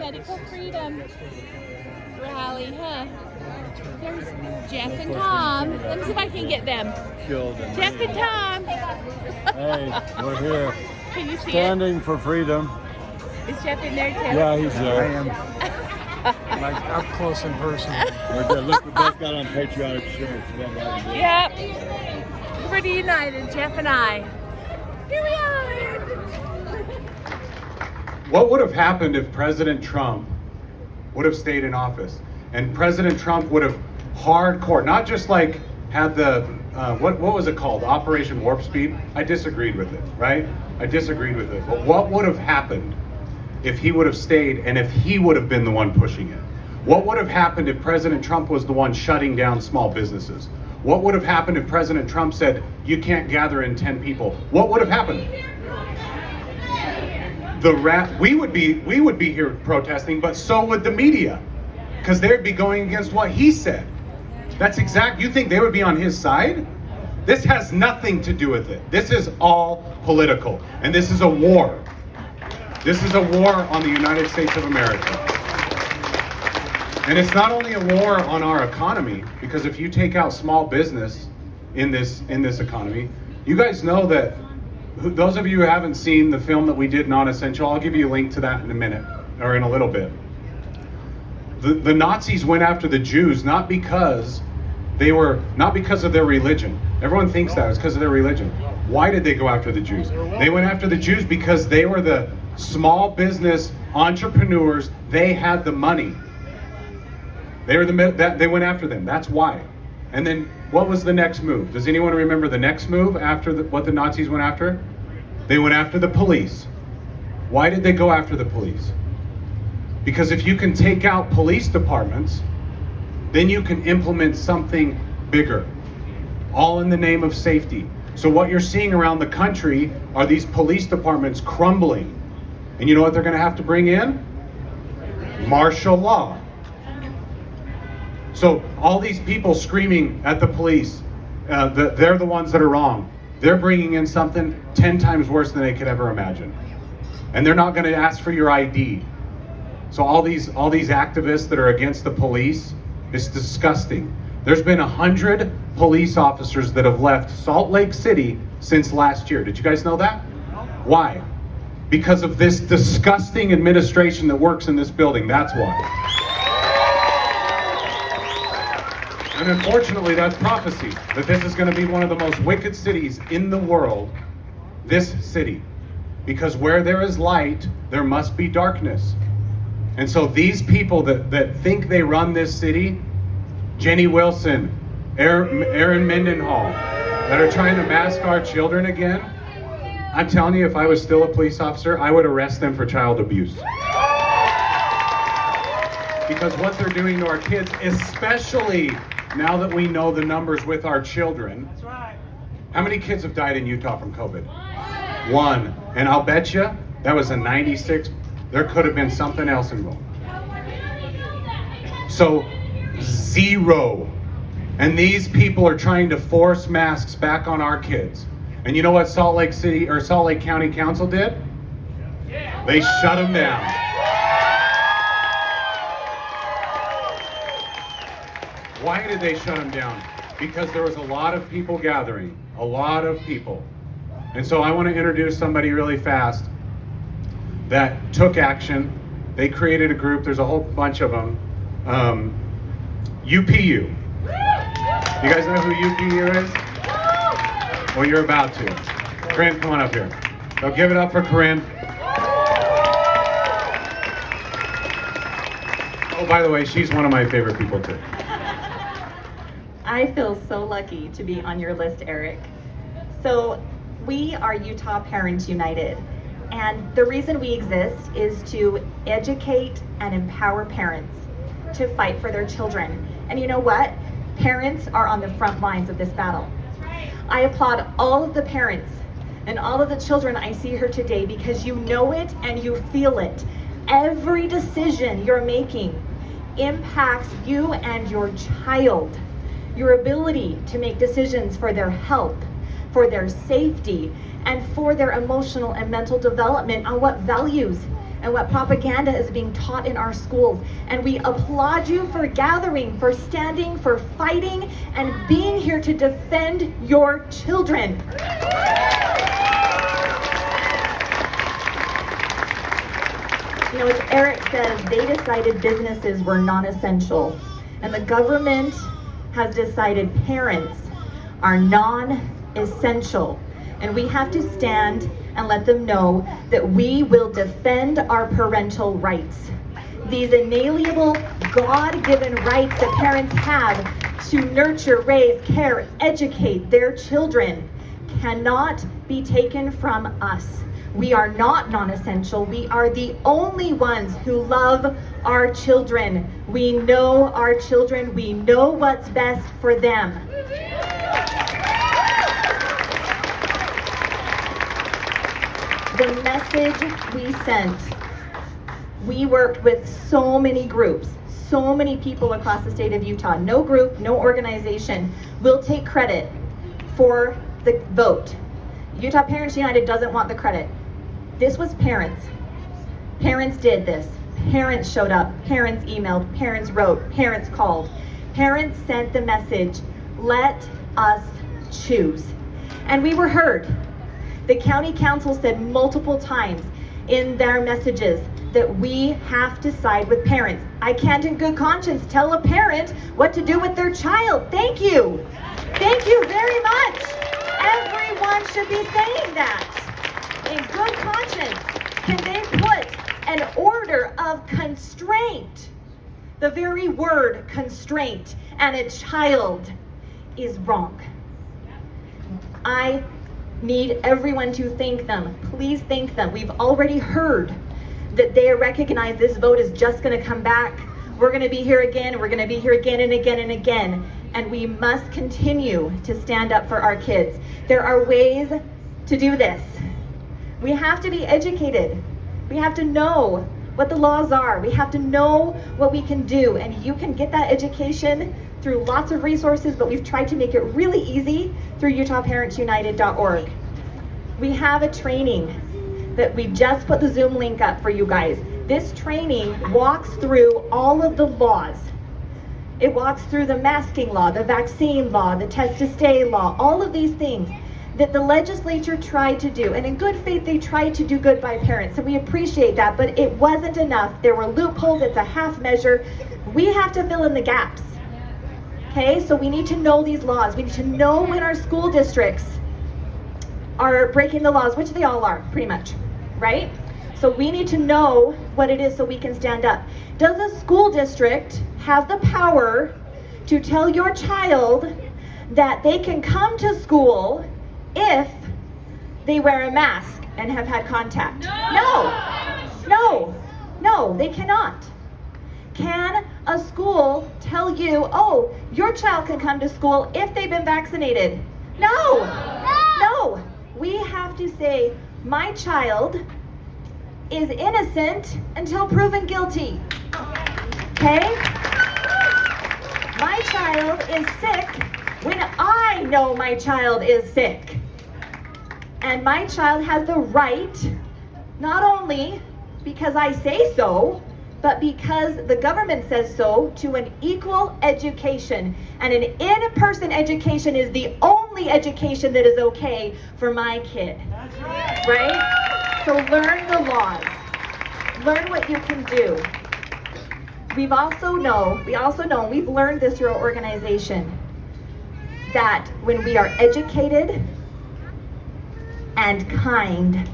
medical freedom rally, huh? There's Jeff and Tom. Let me see if I can get them. Jeff and Tom. Hey, we're here. Can you see Standing for freedom. it? Is Jeff in there too? Yeah, he's there. I am. Like up close and personal. We're good. Look, we both got on patriotic shirts. Yep. Liberty United, Jeff and I. Here we are. What would have happened if President Trump would have stayed in office? And President Trump would have hardcore, not just like had the, what was it called? Operation Warp Speed? I disagreed with it, right? I disagreed with it. But what would have happened if he would have stayed and if he would have been the one pushing it? What would have happened if President Trump was the one shutting down small businesses? What would have happened if President Trump said, you can't gather in 10 people? What would have happened? We would be here protesting, but so would the media, because they'd be going against what he said. That's you think they would be on his side? This has nothing to do with it. This is all political, and this is a war. This is a war on the United States of America. And it's not only a war on our economy, because if you take out small business in this economy, you guys know that, those of you who haven't seen the film that we did, Non-Essential, I'll give you a link to that in a minute, or in a little bit. The Nazis went after the Jews not because of their religion. Everyone thinks that it's because of their religion. Why did they go after the Jews? They went after the Jews because they were the small business entrepreneurs. They had the money. They went after them. That's why. And then what was the next move? Does anyone remember the next move after what the Nazis went after? They went after the police. Why did they go after the police? Because if you can take out police departments, then you can implement something bigger, all in the name of safety. So what you're seeing around the country are these police departments crumbling. And you know what they're going to have to bring in? Martial law. So all these people screaming at the police, that they're the ones that are wrong. They're bringing in something 10 times worse than they could ever imagine. And they're not going to ask for your ID. So all these activists that are against the police, it's disgusting. There's been 100 police officers that have left Salt Lake City since last year. Did you guys know that? Why? Because of this disgusting administration that works in this building. That's why. And unfortunately, that's prophecy, that this is going to be one of the most wicked cities in the world, this city. Because where there is light, there must be darkness. And so these people that think they run this city, Jenny Wilson, Aaron Mendenhall, that are trying to mask our children again, I'm telling you, if I was still a police officer, I would arrest them for child abuse. Because what they're doing to our kids, especially now that we know the numbers with our children. That's right. How many kids have died in Utah from COVID? One. And I'll bet you that was a 96. There could have been something else involved. So, 0. And these people are trying to force masks back on our kids. And you know what Salt Lake City or Salt Lake County Council did? They shut them down. Why did they shut them down? Because there was a lot of people gathering, a lot of people. And so I want to introduce somebody really fast that took action. They created a group, there's a whole bunch of them. UPU. You guys know who UPU is? Well, you're about to. Corinne, come on up here. So give it up for Corinne. Oh, by the way, she's one of my favorite people too. I feel so lucky to be on your list, Eric. So we are Utah Parents United, and the reason we exist is to educate and empower parents to fight for their children. And you know what? Parents are on the front lines of this battle. I applaud all of the parents and all of the children I see here today because you know it and you feel it. Every decision you're making impacts you and your child. Your ability to make decisions for their health, for their safety, and for their emotional and mental development on what values and what propaganda is being taught in our schools. And we applaud you for gathering, for standing, for fighting, and being here to defend your children. You know, as Eric says, they decided businesses were non-essential, and the government has decided parents are non-essential. And we have to stand and let them know that we will defend our parental rights. These inalienable, God-given rights that parents have to nurture, raise, care, educate their children cannot be taken from us. We are not non-essential. We are the only ones who love our children. We know our children. We know what's best for them. The message we sent, we worked with so many groups, so many people across the state of Utah. No group, no organization will take credit for the vote. Utah Parents United doesn't want the credit. This was parents. Parents did this. Parents showed up. Parents emailed. Parents wrote. Parents called. Parents sent the message, let us choose. And we were heard. The county council said multiple times in their messages that we have to side with parents. I can't in good conscience tell a parent what to do with their child. Thank you. Thank you very much. Everyone should be saying that. In good conscience, can they put an order of constraint? The very word constraint and a child is wrong. I need everyone to thank them. Please thank them. We've already heard that they recognize this vote is just going to come back. We're going to be here again. We're going to be here again and again and again. And we must continue to stand up for our kids. There are ways to do this. We have to be educated. We have to know what the laws are. We have to know what we can do. And you can get that education through lots of resources, but we've tried to make it really easy through UtahParentsUnited.org. We have a training that we just put the Zoom link up for you guys. This training walks through all of the laws. It walks through the masking law, the vaccine law, the test to stay law, all of these things that the legislature tried to do. And in good faith, they tried to do good by parents. So we appreciate that, but it wasn't enough. There were loopholes. It's a half measure. We have to fill in the gaps. Okay, so we need to know these laws. We need to know when our school districts are breaking the laws, which they all are, pretty much, right? So we need to know what it is so we can stand up. Does a school district have the power to tell your child that they can come to school if they wear a mask and have had contact? No, they cannot. Can a school tell you, oh, your child can come to school if they've been vaccinated? No. We have to say, my child is innocent until proven guilty. Okay? My child is sick when I know my child is sick. And my child has the right, not only because I say so, but because the government says so, to an equal education. And an in-person education is the only education that is okay for my kid. That's right? So learn the laws. Learn what you can do. We also know, and we've learned this through our organization, that when we are educated and kind,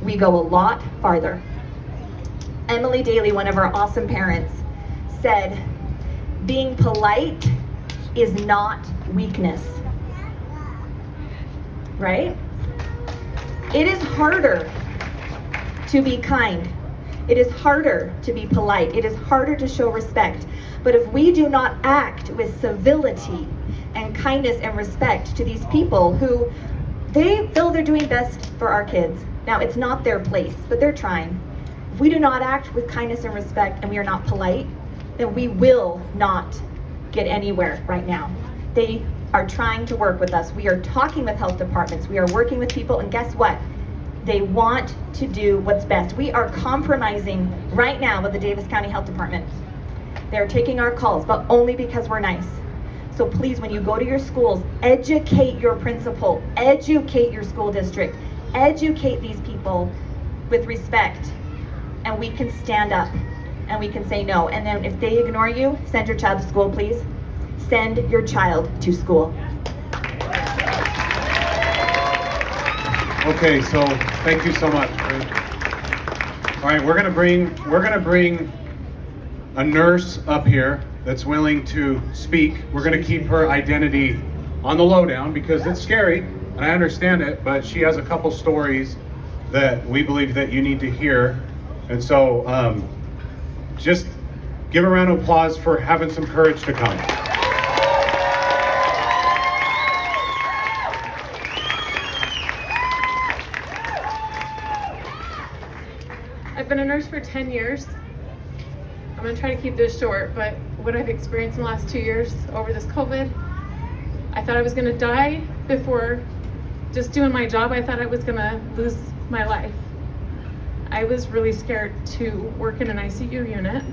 we go a lot farther. Emily Daly, one of our awesome parents, said, being polite is not weakness. Right? It is harder to be kind. It is harder to be polite. It is harder to show respect. But if we do not act with civility and kindness and respect to these people who they feel they're doing best for our kids. Now, it's not their place, but they're trying. If we do not act with kindness and respect and we are not polite, then we will not get anywhere right now. They are trying to work with us. We are talking with health departments. We are working with people, and guess what? They want to do what's best. We are compromising right now with the Davis County Health Department. They're taking our calls, but only because we're nice. So please, when you go to your schools, educate your principal, educate your school district, educate these people with respect, and we can stand up and we can say no. And then if they ignore you, send your child to school, please. Send your child to school. Okay, so thank you so much. All right, we're gonna bring a nurse up here that's willing to speak. We're gonna keep her identity on the lowdown because it's scary, and I understand it, but she has a couple stories that we believe that you need to hear. And so just give a round of applause for having some courage to come. I've been a nurse for 10 years. I'm gonna try to keep this short, but what I've experienced in the last 2 years over this COVID, I thought I was gonna die before just doing my job. I thought I was gonna lose my life. I was really scared to work in an ICU unit,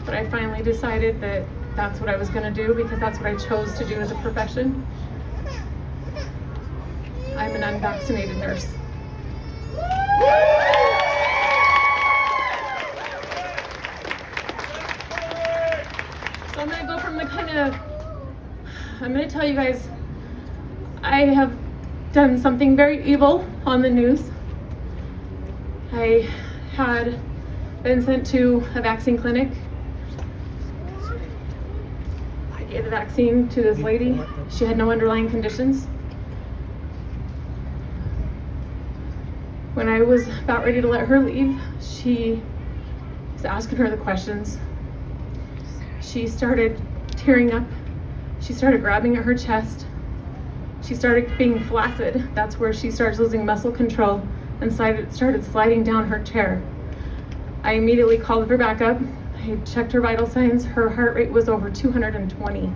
but I finally decided that that's what I was gonna do because that's what I chose to do as a profession. I'm an unvaccinated nurse. So I'm gonna go from I'm gonna tell you guys, I have done something very evil on the news. I had been sent to a vaccine clinic. I gave the vaccine to this lady. She had no underlying conditions. When I was about ready to let her leave, she was asking her the questions. She started tearing up. She started grabbing at her chest. She started being flaccid. That's where she starts losing muscle control and started sliding down her chair. I immediately called her back up. I checked her vital signs. Her heart rate was over 220.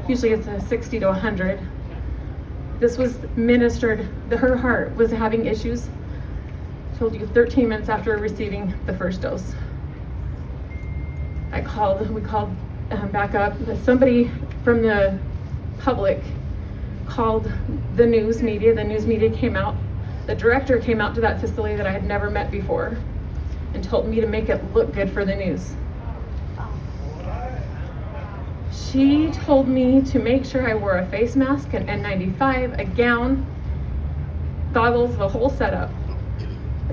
Usually it's a 60 to 100. This was administered. Her heart was having issues. I told you 13 minutes after receiving the first dose. We called back up. Somebody from the public called the news media. The news media came out. The director came out to that facility that I had never met before and told me to make it look good for the news. She told me to make sure I wore a face mask, an N95, a gown, goggles, the whole setup.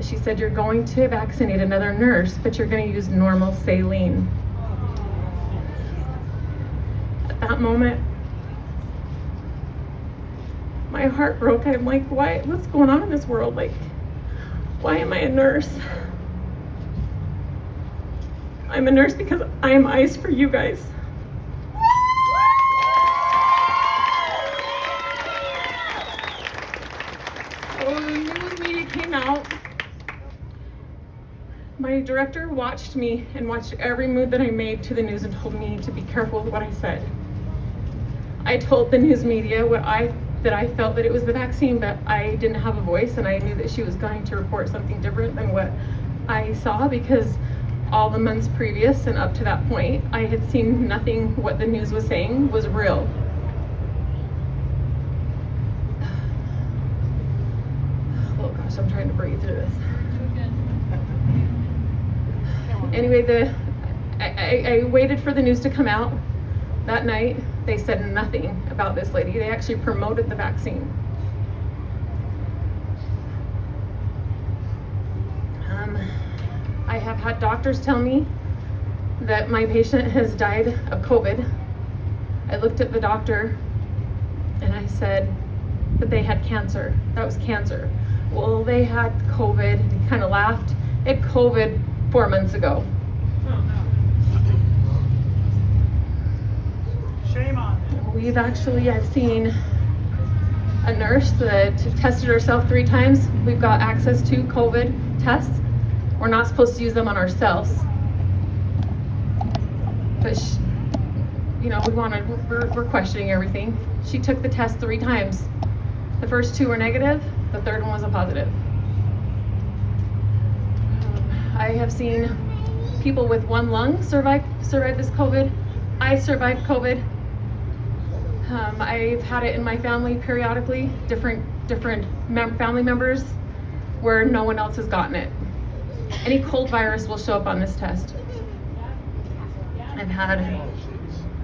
She said, you're going to vaccinate another nurse, but you're going to use normal saline. At that moment, my heart broke. I'm like, what's going on in this world? Like, why am I a nurse? I'm a nurse because I am ice for you guys. So the news media came out. My director watched me and watched every move that I made to the news and told me to be careful with what I said. I told the news media that I felt that it was the vaccine, but I didn't have a voice, and I knew that she was going to report something different than what I saw because all the months previous and up to that point, I had seen nothing what the news was saying was real. Oh gosh, I'm trying to breathe through this. Anyway, I waited for the news to come out. That night, they said nothing about this lady. They actually promoted the vaccine. I have had doctors tell me that my patient has died of COVID. I looked at the doctor and I said that they had cancer. That was cancer. Well, they had COVID. He kind of laughed. It COVID 4 months ago. Shame on them. I've seen a nurse that tested herself 3 times. We've got access to COVID tests. We're not supposed to use them on ourselves. But we're questioning everything. She took the test 3 times. The first 2 were negative, the third one was a positive. I have seen people with one lung survive this COVID. I survived COVID. I've had it in my family periodically, different family members where no one else has gotten it. Any cold virus will show up on this test.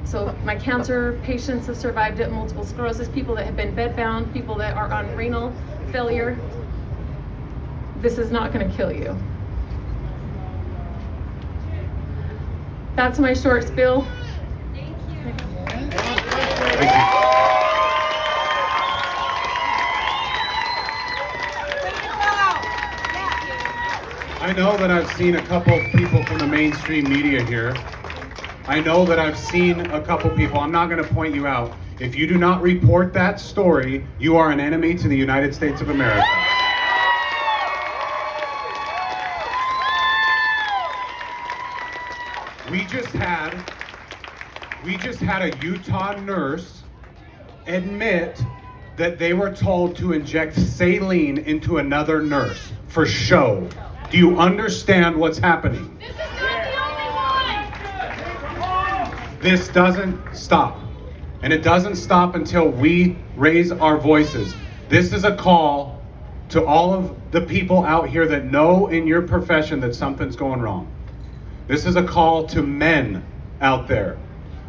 So my cancer patients have survived it, multiple sclerosis, people that have been bedbound, people that are on renal failure. This is not going to kill you. That's my short spiel. Thank you. I know that I've seen a couple of people from the mainstream media here. I know that I've seen a couple people. I'm not going to point you out. If you do not report that story, you are an enemy to the United States of America. We just had a Utah nurse admit that they were told to inject saline into another nurse for show. Do you understand what's happening? This is not the only one. This doesn't stop. And it doesn't stop until we raise our voices. This is a call to all of the people out here that know in your profession that something's going wrong. This is a call to men out there.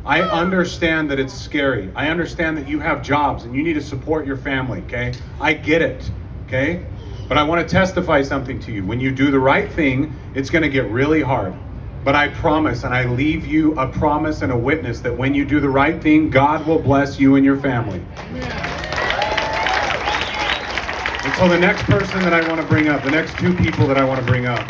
I understand that it's scary. I understand that you have jobs and you need to support your family, okay? I get it, okay? But I want to testify something to you. When you do the right thing, it's going to get really hard. But I promise, and I leave you a promise and a witness that when you do the right thing, God will bless you and your family. And so the next person that I want to bring up, the next two people that I want to bring up,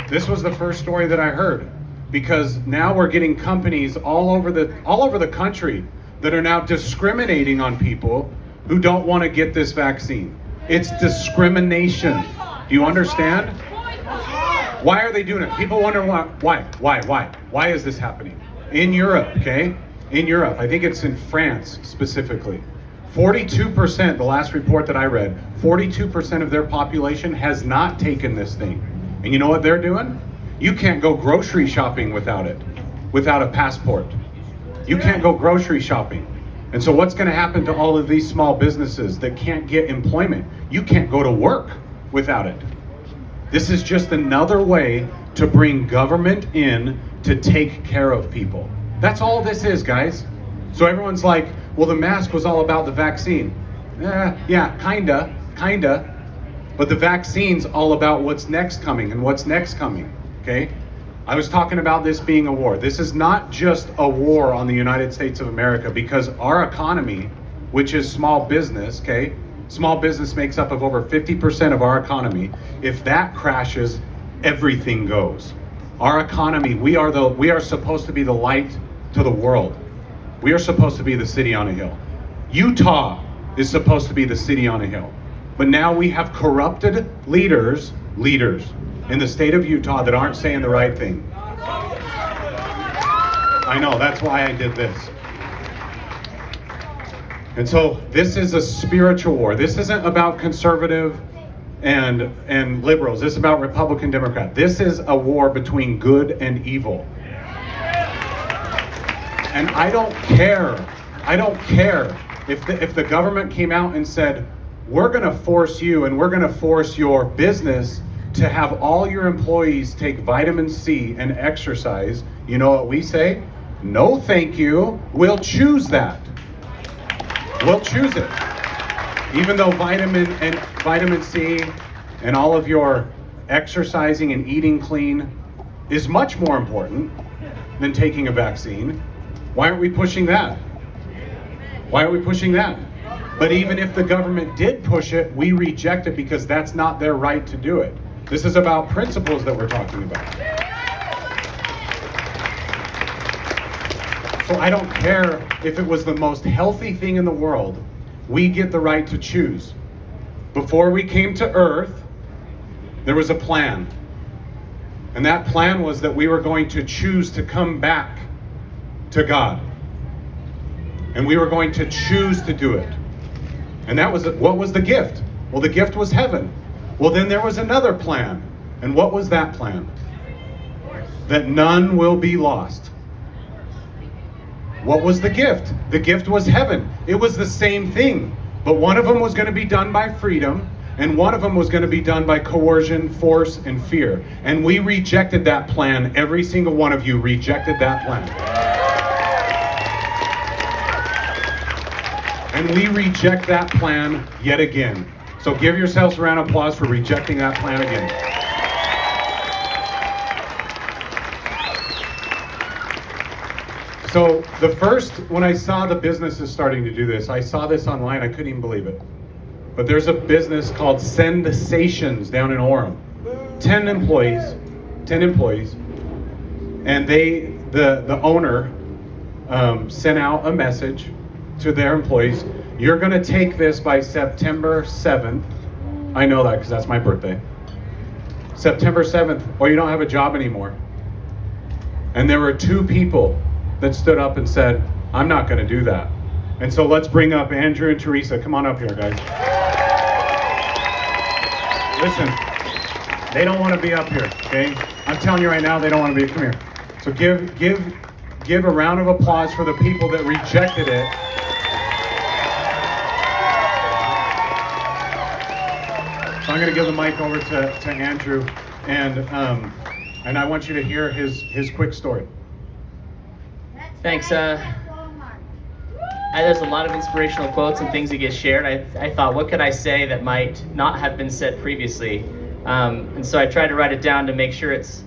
this was the first story that I heard, because now we're getting companies all over the country that are now discriminating on people who don't want to get this vaccine. It's discrimination. Do you understand? Why are they doing it? People wonder why. Why is this happening? In Europe, okay? In Europe, I think it's in France specifically. 42%, the last report that I read, 42% of their population has not taken this thing. And you know what they're doing? You can't go grocery shopping without it, without a passport. You can't go grocery shopping. And so what's going to happen to all of these small businesses that can't get employment? You can't go to work without it. This is just another way to bring government in to take care of people. That's all this is, guys. So everyone's like, well, the mask was all about the vaccine. Yeah, kinda. But the vaccine's all about what's next coming and what's next coming, okay? I was talking about this being a war. This is not just a war on the United States of America, because our economy, which is small business, okay? Small business makes up of over 50% of our economy. If that crashes, everything goes. Our economy, we are supposed to be the light to the world. We are supposed to be the city on a hill. Utah is supposed to be the city on a hill. But now we have corrupted leaders in the state of Utah that aren't saying the right thing. I know, that's why I did this. And so this is a spiritual war. This isn't about conservative and liberals. This is about Republican, Democrat. This is a war between good and evil. And I don't care if the government came out and said, we're going to force you and we're going to force your business to have all your employees take vitamin C and exercise. You know what we say? No, thank you. We'll choose that. We'll choose it. Even though vitamin C and all of your exercising and eating clean is much more important than taking a vaccine. Why aren't we pushing that? Why aren't we pushing that? But even if the government did push it, we reject it because that's not their right to do it. This is about principles that we're talking about. So I don't care if it was the most healthy thing in the world. We get the right to choose. Before we came to Earth, there was a plan. And that plan was that we were going to choose to come back to God. And we were going to choose to do it. And that was, what was the gift? Well, the gift was heaven. Well, then there was another plan. And what was that plan? That none will be lost. What was the gift? The gift was heaven. It was the same thing, but one of them was going to be done by freedom, and one of them was going to be done by coercion, force, and fear. And we rejected that plan. Every single one of you rejected that plan. And we reject that plan yet again. So give yourselves a round of applause for rejecting that plan again. So when I saw the businesses starting to do this, I saw this online, I couldn't even believe it. But there's a business called Sensations down in Orem. 10 employees. And the owner sent out a message to their employees. You're gonna take this by September 7th. I know that because that's my birthday. September 7th, or you don't have a job anymore. And there were 2 people that stood up and said, I'm not going to do that. And so let's bring up Andrew and Teresa. Come on up here, guys. Listen, they don't want to be up here, okay? I'm telling you right now, they don't want to be. Come here. So give a round of applause for the people that rejected it. So I'm going to give the mic over to Andrew, and I want you to hear his quick story. Thanks. There's a lot of inspirational quotes and things that get shared. I thought, what could I say that might not have been said previously? And so I tried to write it down to make sure it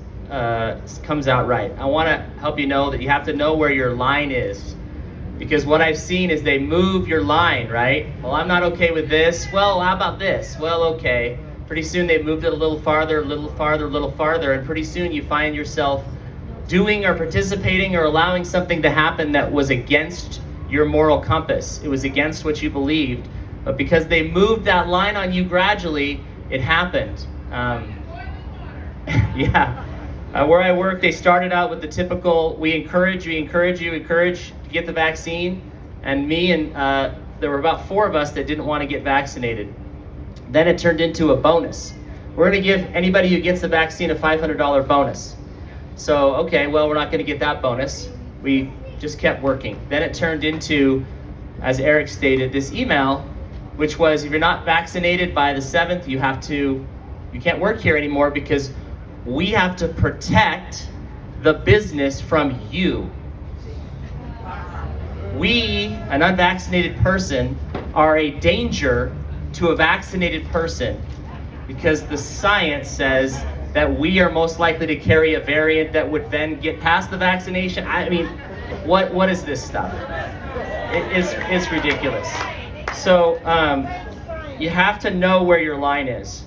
comes out right. I want to help you know that you have to know where your line is. Because what I've seen is they move your line, right? Well, I'm not okay with this. Well, how about this? Well, okay. Pretty soon they've moved it a little farther, and pretty soon you find yourself doing or participating or allowing something to happen that was against your moral compass. It was against what you believed, but because they moved that line on you gradually, it happened. Where I work, they started out with the typical, we encourage to get the vaccine, and there were about 4 of us that didn't want to get vaccinated. Then it turned into a bonus. We're going to give anybody who gets the vaccine a $500 bonus. So, okay, well, we're not going to get that bonus. We just kept working. Then it turned into, as Eric stated, this email, which was, if you're not vaccinated by the 7th, you can't work here anymore because we have to protect the business from you. We, an unvaccinated person, are a danger to a vaccinated person because the science says that we are most likely to carry a variant that would then get past the vaccination. I mean, what is this stuff? It's ridiculous. So you have to know where your line is.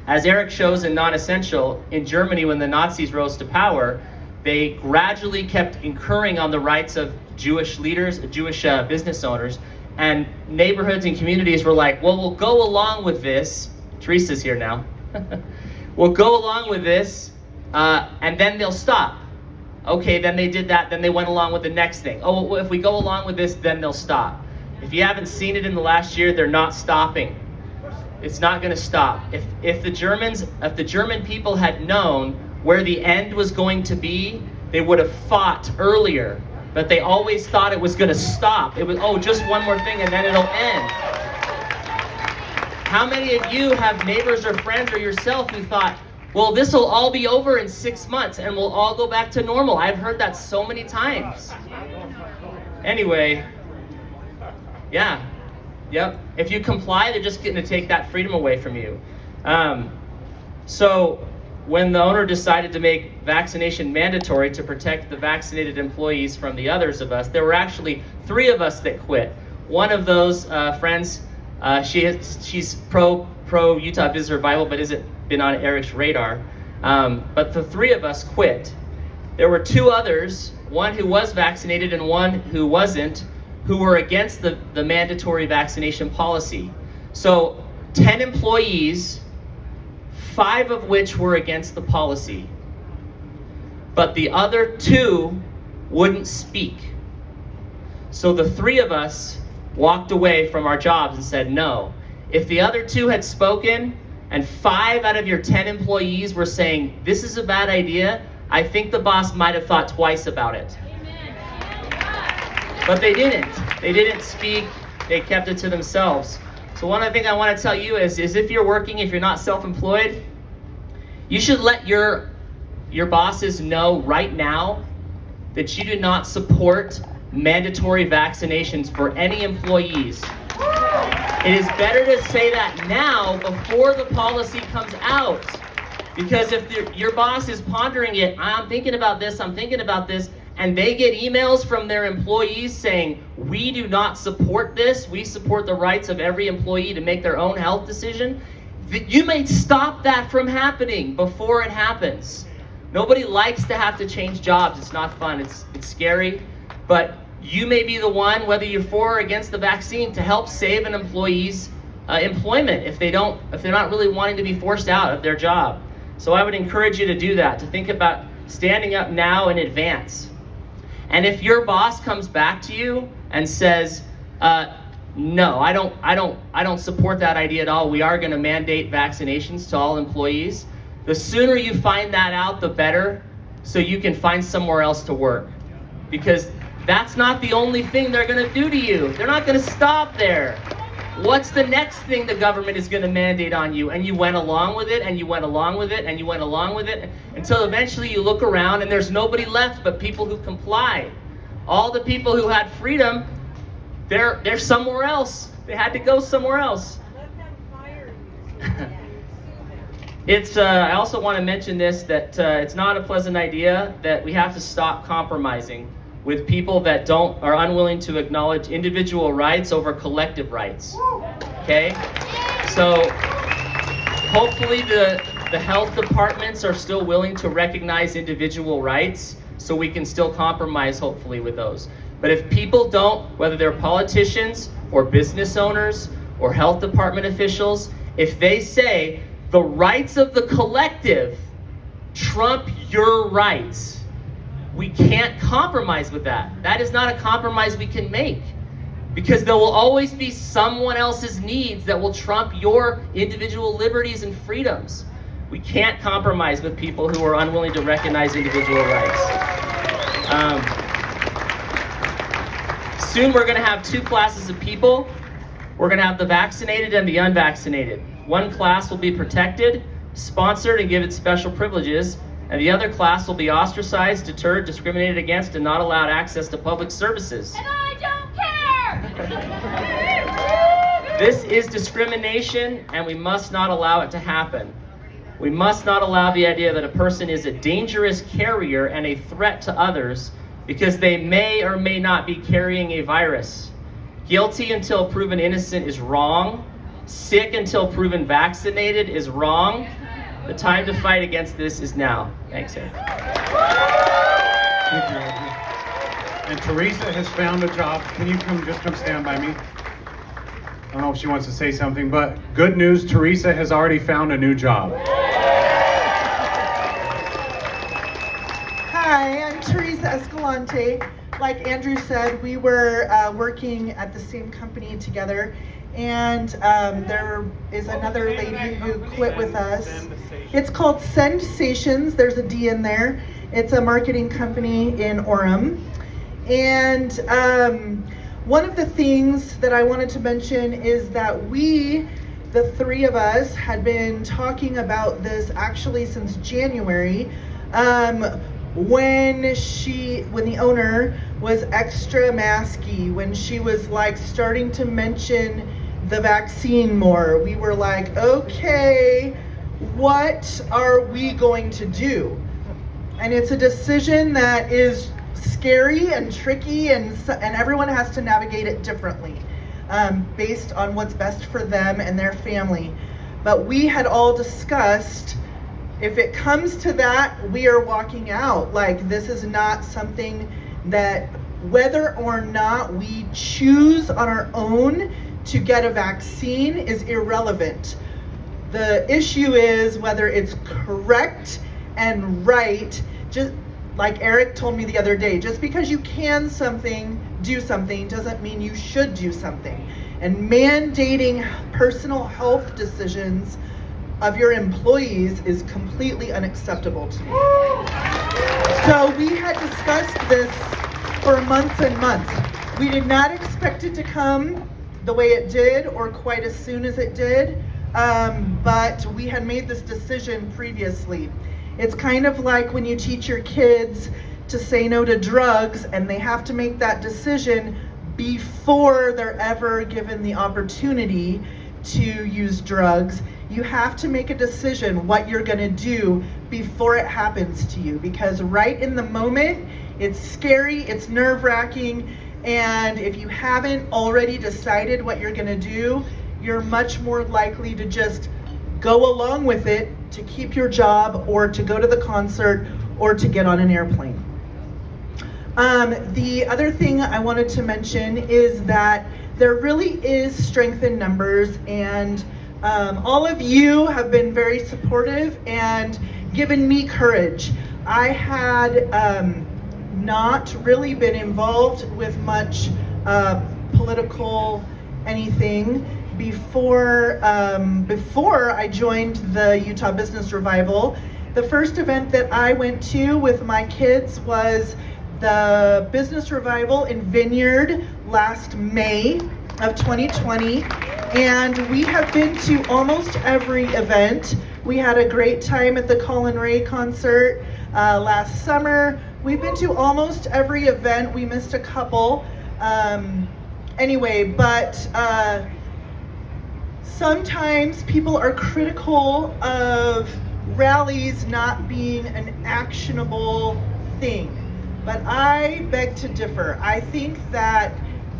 As Eric shows in Non-Essential, in Germany when the Nazis rose to power, they gradually kept incurring on the rights of Jewish leaders, Jewish business owners, and neighborhoods and communities were like, well, we'll go along with this. Teresa's here now. We'll go along with this, and then they'll stop. Okay, then they did that, then they went along with the next thing. Oh, well, if we go along with this, then they'll stop. If you haven't seen it in the last year, they're not stopping. It's not going to stop. If the German people had known where the end was going to be, they would have fought earlier. But they always thought it was going to stop. It was, oh, just one more thing and then it'll end. How many of you have neighbors or friends or yourself who thought, well, this will all be over in 6 months and we'll all go back to normal? I've heard that so many times. Anyway, yeah. Yep. If you comply, they're just going to take that freedom away from you. So when the owner decided to make vaccination mandatory to protect the vaccinated employees from the others of us, there were actually 3 of us that quit. One of those friends, she's pro Utah Business Revival, but isn't been on Eric's radar. But the 3 of us quit. There were 2 others, one who was vaccinated and one who wasn't, who were against the mandatory vaccination policy. So 10 employees, 5 of which were against the policy. But the other 2 wouldn't speak. So the 3 of us walked away from our jobs and said no. If the other 2 had spoken and 5 out of your 10 employees were saying, this is a bad idea, I think the boss might have thought twice about it. But they didn't. They didn't speak. They kept it to themselves. So one of the things I want to tell you is if you're working, if you're not self-employed, you should let your bosses know right now that you do not support mandatory vaccinations for any employees. It is better to say that now before the policy comes out. Because if your boss is pondering it, I'm thinking about this, and they get emails from their employees saying, we do not support this, we support the rights of every employee to make their own health decision, you may stop that from happening before it happens. Nobody likes to have to change jobs. It's not fun, it's scary, but you may be the one, whether you're for or against the vaccine, to help save an employee's employment if they're not really wanting to be forced out of their job. So I would encourage you to do that, to think about standing up now in advance. And if your boss comes back to you and says, no, I don't support that idea at all, we are going to mandate vaccinations to all employees, the sooner you find that out, the better, so you can find somewhere else to work. Because that's not the only thing they're going to do to you. They're not going to stop there. What's the next thing the government is going to mandate on you? And you went along with it, and you went along with it, and you went along with it, until eventually you look around and there's nobody left but people who comply. All the people who had freedom, they're somewhere else. They had to go somewhere else. I also want to mention this, that it's not a pleasant idea that we have to stop compromising with people that are unwilling to acknowledge individual rights over collective rights. Okay? So hopefully the health departments are still willing to recognize individual rights, so we can still compromise hopefully with those. But if people don't, whether they're politicians or business owners or health department officials, if they say the rights of the collective trump your rights, we can't compromise with that. That is not a compromise we can make, because there will always be someone else's needs that will trump your individual liberties and freedoms. We can't compromise with people who are unwilling to recognize individual rights. Soon we're going to have 2 classes of people. We're going to have the vaccinated and the unvaccinated. One class will be protected, sponsored, and given special privileges, and the other class will be ostracized, deterred, discriminated against, and not allowed access to public services. And I don't care! This is discrimination, and we must not allow it to happen. We must not allow the idea that a person is a dangerous carrier and a threat to others because they may or may not be carrying a virus. Guilty until proven innocent is wrong. Sick until proven vaccinated is wrong. The time to fight against this is now. Thanks, Eric. Thank you, Andrew. And Teresa has found a job. Can you come stand by me? I don't know if she wants to say something, but good news, Teresa has already found a new job. Hi, I'm Teresa Escalante. Like Andrew said, we were working at the same company together, and there is another lady who quit with us. It's called Sensations. There's a D in there. It's a marketing company in Orem. And one of the things that I wanted to mention is that we, the 3 of us, had been talking about this actually since January, when the owner was extra masky, when she was like starting to mention the vaccine more. We were like, okay, what are we going to do? And it's a decision that is scary and tricky, and everyone has to navigate it differently, based on what's best for them and their family. But we had all discussed, if it comes to that, we are walking out. Like, this is not something that, whether or not we choose on our own to get a vaccine, is irrelevant. The issue is whether it's correct and right. Just like Eric told me the other day, just because you can do something doesn't mean you should do something. And mandating personal health decisions of your employees is completely unacceptable to me. So we had discussed this for months and months. We did not expect it to come the way it did or quite as soon as it did, but we had made this decision previously. It's kind of like when you teach your kids to say no to drugs and they have to make that decision before they're ever given the opportunity to use drugs. You have to make a decision what you're gonna do before it happens to you, because right in the moment, it's scary, it's nerve-wracking, and if you haven't already decided what you're gonna do, you're much more likely to just go along with it, to keep your job, or to go to the concert, or to get on an airplane. The other thing I wanted to mention is that there really is strength in numbers, and all of you have been very supportive and given me courage. I had not really been involved with much political anything before I joined the Utah Business Revival. The first event that I went to with my kids was the Business Revival in Vineyard last May of 2020, and we have been to almost every event. We had a great time at the Colin Ray concert last summer. We've been to almost every event. We missed a couple. Sometimes people are critical of rallies not being an actionable thing, but I beg to differ. I think that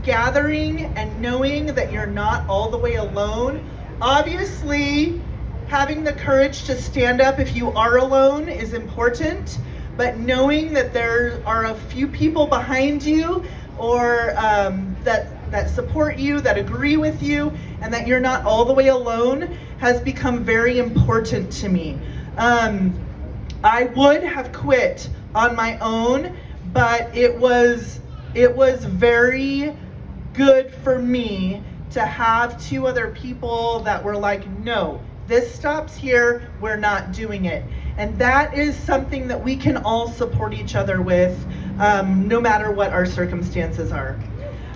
gathering and knowing that you're not all the way alone, obviously having the courage to stand up if you are alone is important, but knowing that there are a few people behind you or that support you, that agree with you, and that you're not all the way alone has become very important to me. I would have quit on my own, but it was very good for me to have two other people that were like, no, this stops here, we're not doing it. And that is something that we can all support each other with, no matter what our circumstances are.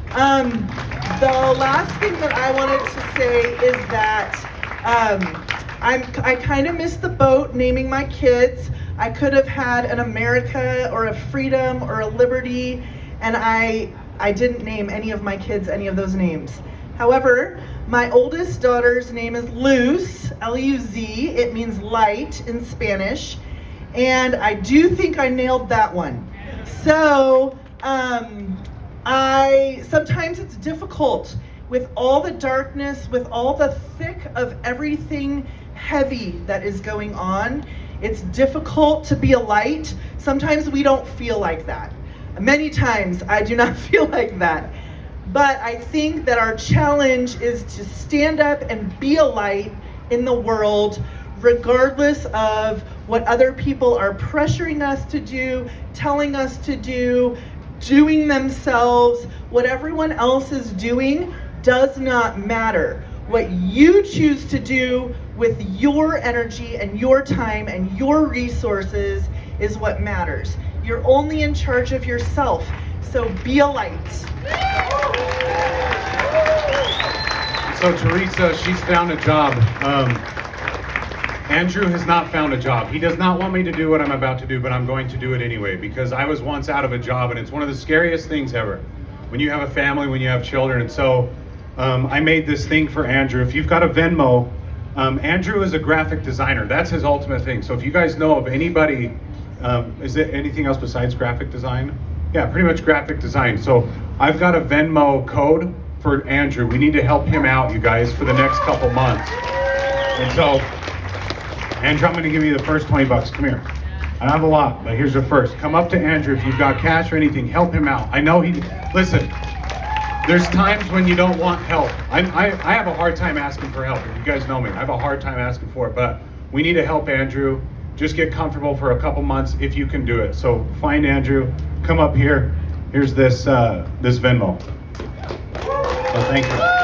The last thing that I wanted to say is that I kind of missed the boat naming my kids. I could have had an America or a Freedom or a Liberty, and I didn't name any of my kids any of those names. However, my oldest daughter's name is Luz, L-U-Z. It means light in Spanish, and I do think I nailed that one. So sometimes it's difficult with all the darkness, with all the thick of everything heavy that is going on. It's difficult to be a light. Sometimes we don't feel like that. Many times I do not feel like that. But I think that our challenge is to stand up and be a light in the world, regardless of what other people are pressuring us to do, telling us to do, doing themselves. What everyone else is doing does not matter. What you choose to do with your energy and your time and your resources is what matters. You're only in charge of yourself, so be a light. So Teresa, she's found a job. Andrew has not found a job. He does not want me to do what I'm about to do, but I'm going to do it anyway because I was once out of a job, and it's one of the scariest things ever when you have a family, when you have children. And so I made this thing for Andrew. If you've got a Venmo, Andrew is a graphic designer. That's his ultimate thing. So if you guys know of anybody, is there anything else besides graphic design? Yeah, pretty much graphic design. So I've got a Venmo code for Andrew. We need to help him out, you guys, for the next couple months. And so, Andrew, I'm gonna give you the first 20 bucks. Come here. I don't have a lot, but here's the first. Come up to Andrew if you've got cash or anything, help him out. I know listen, there's times when you don't want help. I have a hard time asking for help. If you guys know me, I have a hard time asking for it, but we need to help Andrew. Just get comfortable for a couple months if you can do it. So find Andrew, come up here. Here's this Venmo. So thank you.